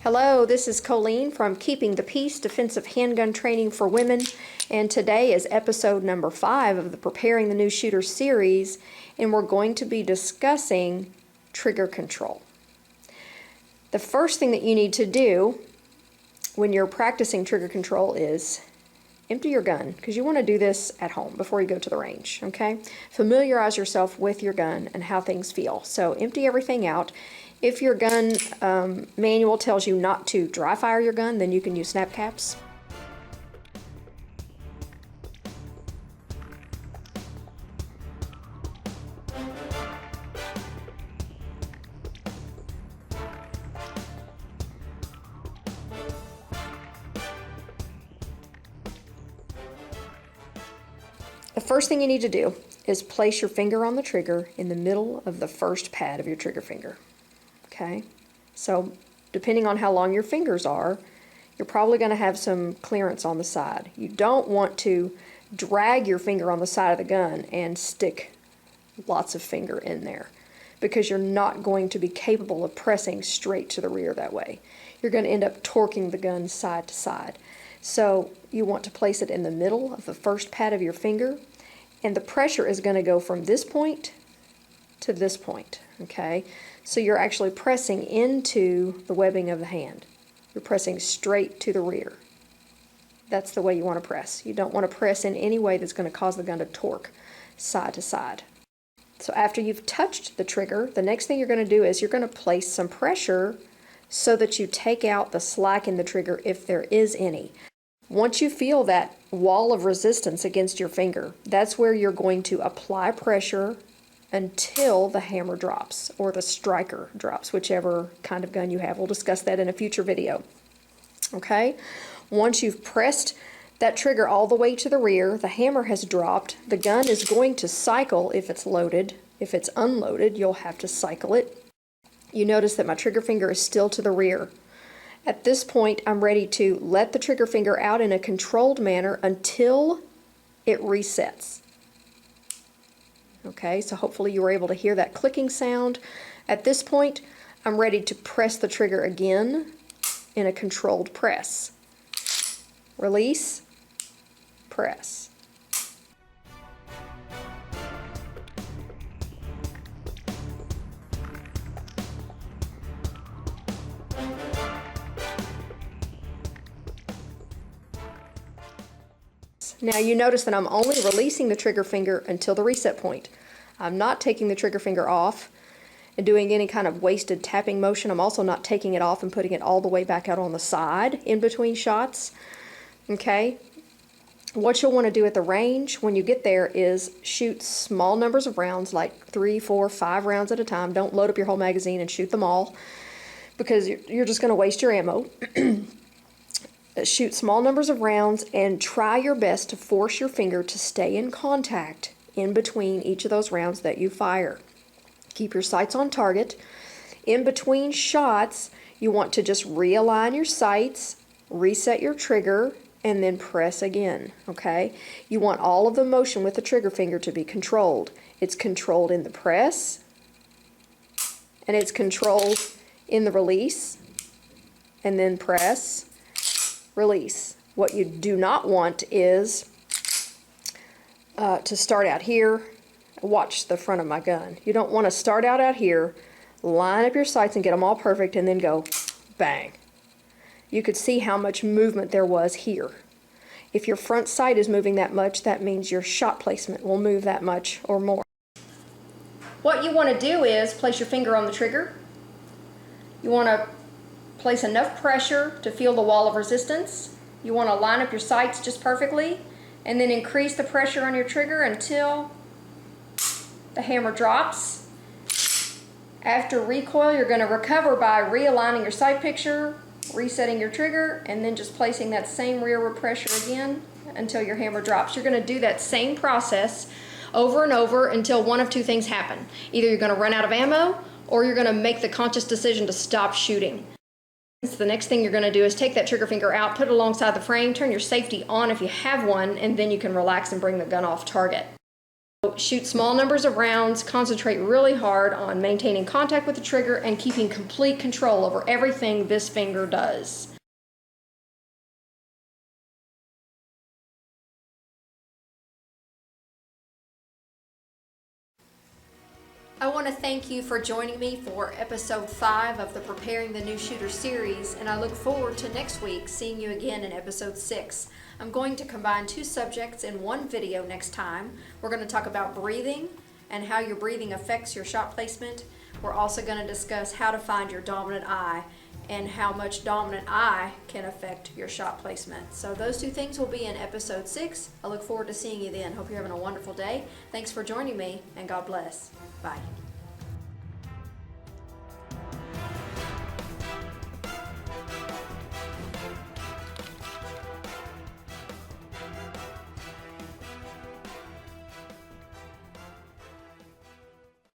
Hello, this is Colleen from Keeping the Peace Defensive Handgun Training for Women, and today is episode number 5 of the Preparing the New Shooter series, and we're going to be discussing trigger control. The first thing that you need to do when you're practicing trigger control is empty your gun, because you want to do this at home before you go to the range, okay? Familiarize yourself with your gun and how things feel. So empty everything out. If your gun manual tells you not to dry fire your gun, then you can use snap caps. The first thing you need to do is place your finger on the trigger in the middle of the first pad of your trigger finger. Okay, so depending on how long your fingers are, you're probably going to have some clearance on the side. You don't want to drag your finger on the side of the gun and stick lots of finger in there, because you're not going to be capable of pressing straight to the rear that way. You're going to end up torquing the gun side to side. So you want to place it in the middle of the first pad of your finger, and the pressure is going to go from this point to this point, okay? So you're actually pressing into the webbing of the hand. You're pressing straight to the rear. That's the way you want to press. You don't want to press in any way that's going to cause the gun to torque side to side. So after you've touched the trigger, the next thing you're going to do is you're going to place some pressure so that you take out the slack in the trigger if there is any. Once you feel that wall of resistance against your finger, that's where you're going to apply pressure until the hammer drops or the striker drops, whichever kind of gun you have. We'll discuss that in a future video. Okay? Once you've pressed that trigger all the way to the rear, the hammer has dropped, the gun is going to cycle if it's loaded. If it's unloaded, you'll have to cycle it. You notice that my trigger finger is still to the rear. At this point, I'm ready to let the trigger finger out in a controlled manner until it resets. Okay, so hopefully you were able to hear that clicking sound. At this point, I'm ready to press the trigger again in a controlled press. Release, press. Now you notice that I'm only releasing the trigger finger until the reset point. I'm not taking the trigger finger off and doing any kind of wasted tapping motion. I'm also not taking it off and putting it all the way back out on the side in between shots. Okay? What you'll want to do at the range when you get there is shoot small numbers of rounds, like 3, 4, 5 rounds at a time. Don't load up your whole magazine and shoot them all, because you're just going to waste your ammo. Shoot small numbers of rounds and try your best to force your finger to stay in contact in between each of those rounds that you fire. Keep your sights on target. In between shots, you want to just realign your sights, reset your trigger, and then press again, okay? You want all of the motion with the trigger finger to be controlled. It's controlled in the press, and it's controlled in the release, and then press, release. What you do not want is to start out here. Watch the front of my gun. You don't want to start out here, line up your sights and get them all perfect, and then go bang. You could see how much movement there was here. If your front sight is moving that much, that means your shot placement will move that much or more. What you want to do is place your finger on the trigger. You want to place enough pressure to feel the wall of resistance. You want to line up your sights just perfectly, and then increase the pressure on your trigger until the hammer drops. After recoil, you're going to recover by realigning your sight picture, resetting your trigger, and then just placing that same rearward pressure again until your hammer drops. You're going to do that same process over and over until one of two things happen. Either you're going to run out of ammo, or you're going to make the conscious decision to stop shooting. So the next thing you're going to do is take that trigger finger out, put it alongside the frame, turn your safety on if you have one, and then you can relax and bring the gun off target. Shoot small numbers of rounds, concentrate really hard on maintaining contact with the trigger and keeping complete control over everything this finger does. I want to thank you for joining me for episode 5 of the Preparing the New Shooter series, and I look forward to next week seeing you again in episode 6. I'm going to combine 2 subjects in one video next time. We're going to talk about breathing and how your breathing affects your shot placement. We're also going to discuss how to find your dominant eye and how much dominant eye can affect your shot placement. So those 2 things will be in episode 6. I look forward to seeing you then. Hope you're having a wonderful day. Thanks for joining me, and God bless. Bye.